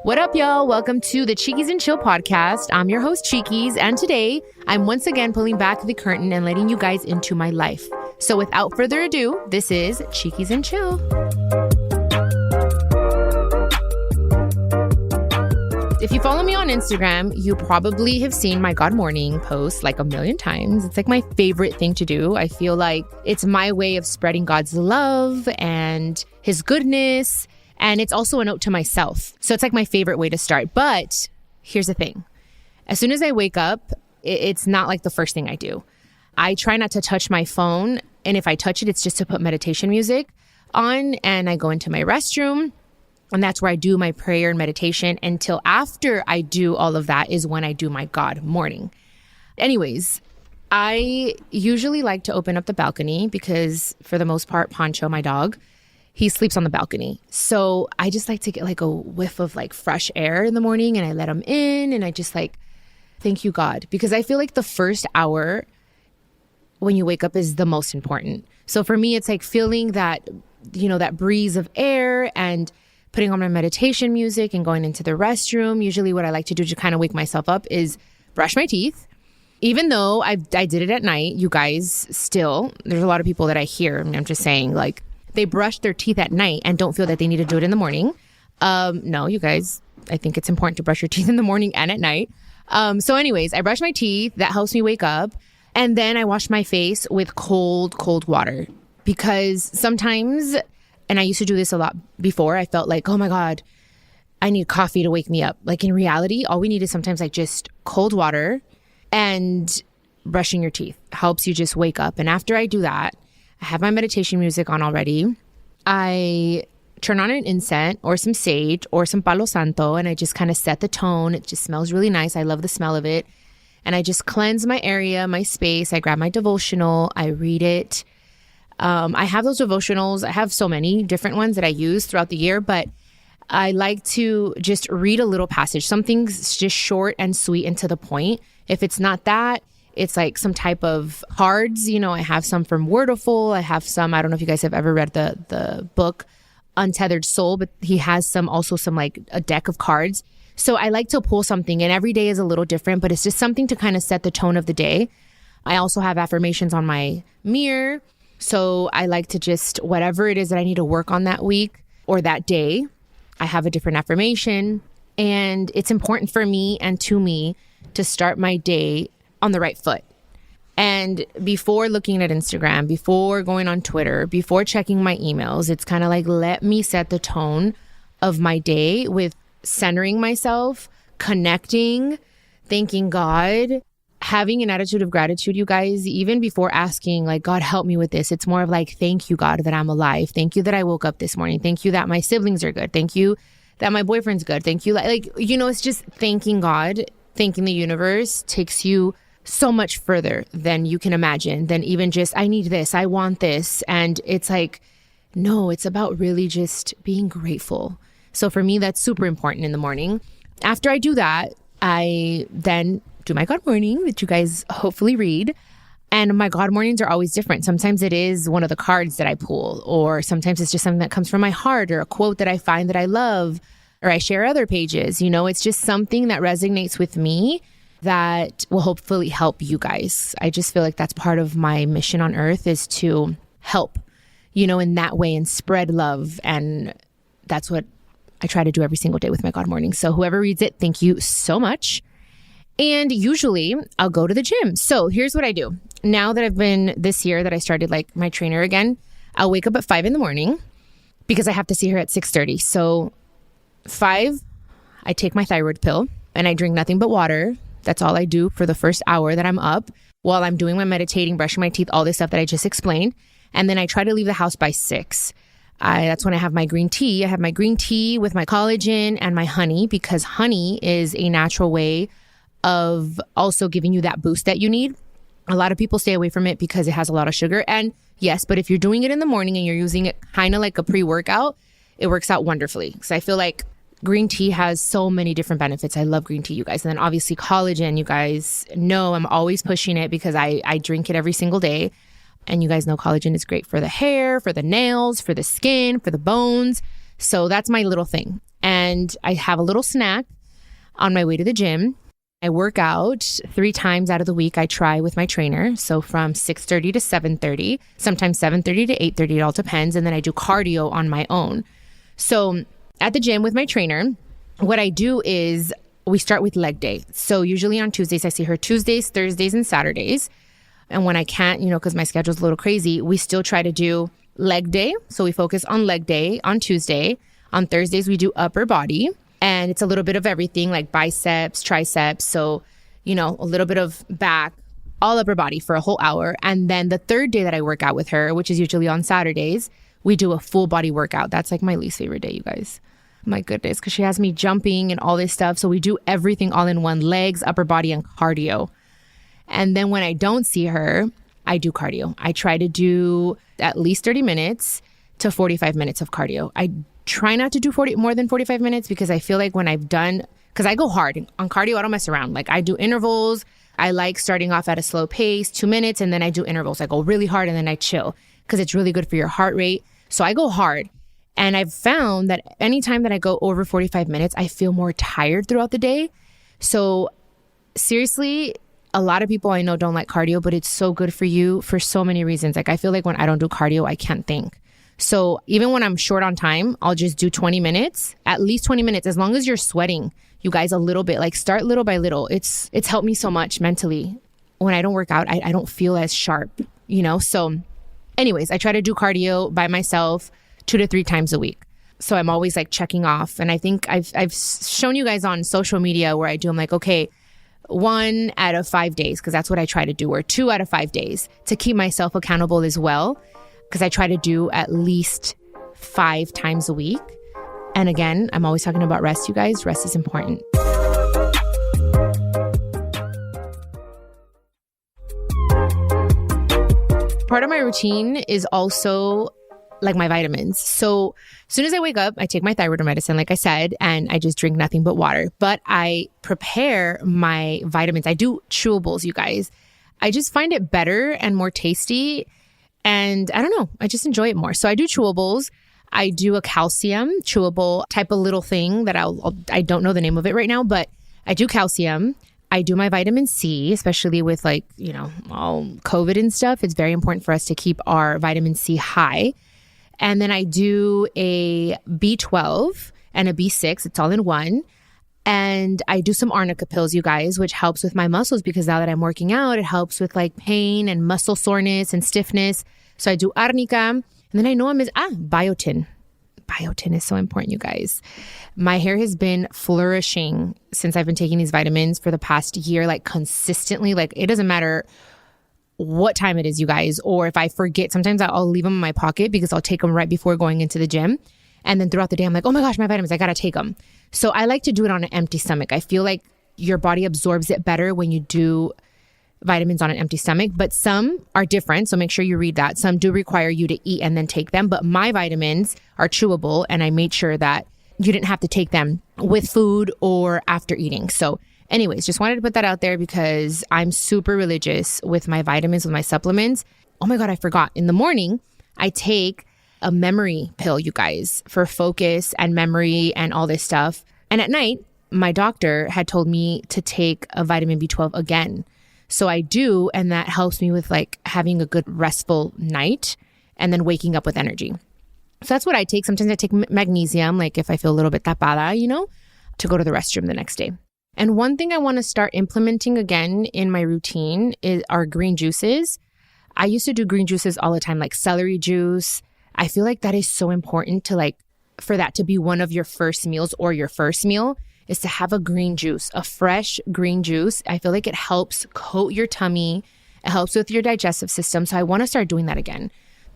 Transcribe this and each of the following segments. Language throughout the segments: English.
What up, y'all? Welcome to the Chiquis and Chill podcast. I'm your host, Chiquis, and today I'm once again pulling back the curtain and letting you guys into my life. So without further ado, this is Chiquis and Chill. If you follow me on Instagram, you probably have seen my God Morning post like a million times. It's like my favorite thing to do. I feel like it's my way of spreading God's love and His goodness. And it's also a note to myself. So it's like my favorite way to start. But here's the thing. As soon as I wake up, it's not like the first thing I do. I try not to touch my phone. And if I touch it, it's just to put meditation music on. And I go into my restroom. And that's where I do my prayer and meditation. Until after I do all of that is when I do my God morning. Anyways, I usually like to open up the balcony because for the most part, Pancho, my dog, he sleeps on the balcony. So I just like to get like a whiff of like fresh air in the morning and I let him in and I just like, thank you, God. Because I feel like the first hour when you wake up is the most important. So for me, it's like feeling that, that breeze of air and putting on my meditation music and going into the restroom. Usually what I like to do to kind of wake myself up is brush my teeth. Even though I did it at night, you guys still, there's a lot of people that I hear, and I'm just saying like, they brush their teeth at night and don't feel that they need to do it in the morning. No, you guys, I think it's important to brush your teeth in the morning and at night. So anyways, I brush my teeth. That helps me wake up. And then I wash my face with cold water because sometimes, and I used to do this a lot before, I felt like, oh my God, I need coffee to wake me up. Like in reality, all we need is sometimes like just cold water and brushing your teeth helps you just wake up. And after I do that, I have my meditation music on already. I turn on an incense or some sage or some Palo Santo and I just kind of set the tone. It just smells really nice. I love the smell of it. And I just cleanse my area, my space. I grab my devotional. I read it. I have those devotionals. I have so many different ones that I use throughout the year, but I like to just read a little passage. Something's just short and sweet and to the point. If it's not that, it's like some type of cards. I have some from Wordiful. I have some, I don't know if you guys have ever read the book Untethered Soul, but he has also some like a deck of cards. So I like to pull something and every day is a little different, but it's just something to kind of set the tone of the day. I also have affirmations on my mirror. So I like to just, whatever it is that I need to work on that week or that day, I have a different affirmation. And it's important for me and to me to start my day on the right foot. And before looking at Instagram, before going on Twitter, before checking my emails, it's kind of like, let me set the tone of my day with centering myself, connecting, thanking God, having an attitude of gratitude, you guys, even before asking like, God, help me with this. It's more of like, thank you, God, that I'm alive. Thank you that I woke up this morning. Thank you that my siblings are good. Thank you that my boyfriend's good. Thank you. It's just thanking God, thanking the universe takes you so much further than you can imagine, than even just, I need this, I want this. And it's like, no, it's about really just being grateful. So for me, that's super important in the morning. After I do that, I then do my God morning that you guys hopefully read. And my God mornings are always different. Sometimes it is one of the cards that I pull, or sometimes it's just something that comes from my heart or a quote that I find that I love, or I share other pages. It's just something that resonates with me that will hopefully help you guys. I just feel like that's part of my mission on earth is to help, in that way and spread love. And that's what I try to do every single day with my God morning. So whoever reads it, thank you so much. And usually I'll go to the gym. So here's what I do. Now that I've been this year that I started like my trainer again, I'll wake up at 5 a.m. because I have to see her at 6:30. So 5, I take my thyroid pill and I drink nothing but water. That's all I do for the first hour that I'm up while I'm doing my meditating, brushing my teeth, all this stuff that I just explained. And then I try to leave the house by 6. That's when I have my green tea. I have my green tea with my collagen and my honey because honey is a natural way of also giving you that boost that you need. A lot of people stay away from it because it has a lot of sugar. And yes, but if you're doing it in the morning and you're using it kind of like a pre-workout, it works out wonderfully. Because I feel like green tea has so many different benefits. I love green tea, you guys. And then obviously collagen, you guys know I'm always pushing it because I drink it every single day. And you guys know collagen is great for the hair, for the nails, for the skin, for the bones. So that's my little thing. and I have a little snack on my way to the gym. I work out 3 times out of the week. I try with my trainer. So from 6:30 to 7:30, sometimes 7:30 to 8:30, it all depends. And then I do cardio on my own. So at the gym with my trainer, what I do is we start with leg day. So usually on Tuesdays, I see her Tuesdays, Thursdays, and Saturdays. And when I can't, because my schedule's a little crazy, we still try to do leg day. So we focus on leg day on Tuesday. On Thursdays, we do upper body. And it's a little bit of everything like biceps, triceps. So, a little bit of back, all upper body for a whole hour. And then the third day that I work out with her, which is usually on Saturdays, we do a full body workout. That's like my least favorite day, you guys. My goodness, because she has me jumping and all this stuff. So we do everything all in one: legs, upper body, and cardio. And then when I don't see her, I do cardio. I try to do at least 30 minutes to 45 minutes of cardio. I try not to do more than 45 minutes because I feel like when I've done, because I go hard on cardio, I don't mess around. Like I do intervals. I like starting off at a slow pace, 2 minutes, and then I do intervals. I go really hard and then I chill because it's really good for your heart rate. So I go hard. And I've found that anytime that I go over 45 minutes, I feel more tired throughout the day. So seriously, a lot of people I know don't like cardio, but it's so good for you for so many reasons. Like I feel like when I don't do cardio, I can't think. So even when I'm short on time, I'll just do 20 minutes, at least 20 minutes, as long as you're sweating, you guys, a little bit, like start little by little. It's helped me so much mentally. When I don't work out, I don't feel as sharp, So anyways, I try to do cardio by myself 2 to 3 times a week. So I'm always like checking off. And I think I've shown you guys on social media where I do, I'm like, okay, 1 out of 5 days, because that's what I try to do, or 2 out of 5 days to keep myself accountable as well. Because I try to do at least 5 times a week. And again, I'm always talking about rest, you guys. Rest is important. Part of my routine is also like my vitamins. So as soon as I wake up, I take my thyroid medicine, like I said, and I just drink nothing but water. But I prepare my vitamins. I do chewables, you guys. I just find it better and more tasty. And I don't know, I just enjoy it more. So I do chewables. I do a calcium chewable type of little thing that I don't know the name of it right now, but I do calcium. I do my vitamin C, especially with all COVID and stuff. It's very important for us to keep our vitamin C high. And then I do a B12 and a B6. It's all in one. And I do some arnica pills, you guys, which helps with my muscles because now that I'm working out, it helps with like pain and muscle soreness and stiffness. So I do arnica. And then I know biotin. Biotin is so important, you guys. My hair has been flourishing since I've been taking these vitamins for the past year, like consistently. Like it doesn't matter what time it is, you guys, or if I forget, sometimes I'll leave them in my pocket because I'll take them right before going into the gym. And then throughout the day, I'm like, oh my gosh, my vitamins, I got to take them. So I like to do it on an empty stomach. I feel like your body absorbs it better when you do vitamins on an empty stomach, but some are different. So make sure you read that. Some do require you to eat and then take them, but my vitamins are chewable. And I made sure that you didn't have to take them with food or after eating. So anyways, just wanted to put that out there because I'm super religious with my vitamins, with my supplements. Oh my God, I forgot. In the morning, I take a memory pill, you guys, for focus and memory and all this stuff. And at night, my doctor had told me to take a vitamin B12 again. So I do, and that helps me with like having a good restful night and then waking up with energy. So that's what I take. Sometimes I take magnesium, like if I feel a little bit tapada, to go to the restroom the next day. And one thing I want to start implementing again in my routine are green juices. I used to do green juices all the time, like celery juice. I feel like that is so important to for that to be one of your first meals, or your first meal is to have a green juice, a fresh green juice. I feel like it helps coat your tummy. It helps with your digestive system. So I want to start doing that again.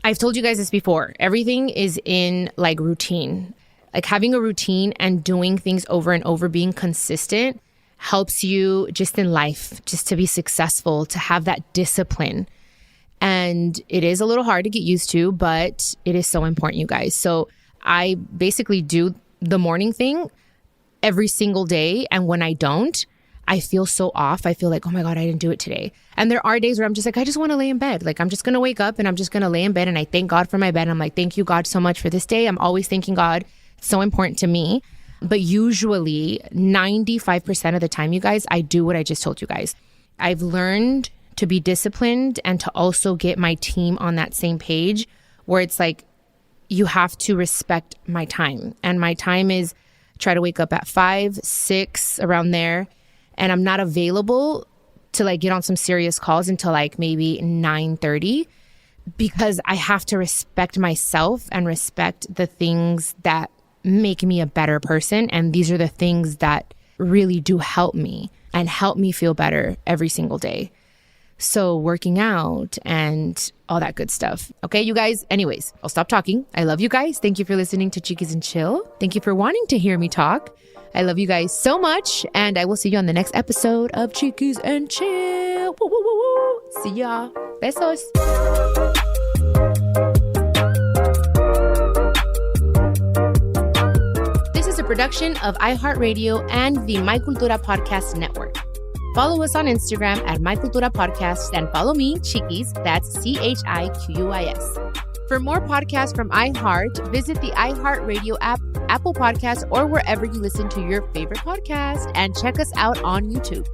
I've told you guys this before. Everything is in routine. Like having a routine and doing things over and over, being consistent helps you just in life, just to be successful, to have that discipline. And it is a little hard to get used to, but it is so important, you guys. So I basically do the morning thing every single day. And when I don't, I feel so off. I feel like, oh my God, I didn't do it today. And there are days where I'm just like, I just want to lay in bed. Like, I'm just going to wake up and I'm just going to lay in bed. And I thank God for my bed. I'm like, thank you, God, so much for this day. I'm always thanking God. It's so important to me. But usually 95% of the time, you guys, I do what I just told you guys. I've learned to be disciplined and to also get my team on that same page where it's like, you have to respect my time. And my time is try to wake up at 5, 6, around there. And I'm not available to like get on some serious calls until like maybe 9:30 because I have to respect myself and respect the things that make me a better person. And these are the things that really do help me and help me feel better every single day. So working out and all that good stuff. Okay, you guys. Anyways, I'll stop talking. I love you guys. Thank you for listening to Chiquis and Chill. Thank you for wanting to hear me talk. I love you guys so much. And I will see you on the next episode of Chiquis and Chill. Woo, woo, woo, woo. See y'all. Besos. This is a production of iHeartRadio and the My Cultura Podcast Network. Follow us on Instagram at My Cultura Podcast and follow me, Chiquis, that's CHIQUIS. For more podcasts from iHeart, visit the iHeartRadio app, Apple Podcasts, or wherever you listen to your favorite podcast, and check us out on YouTube.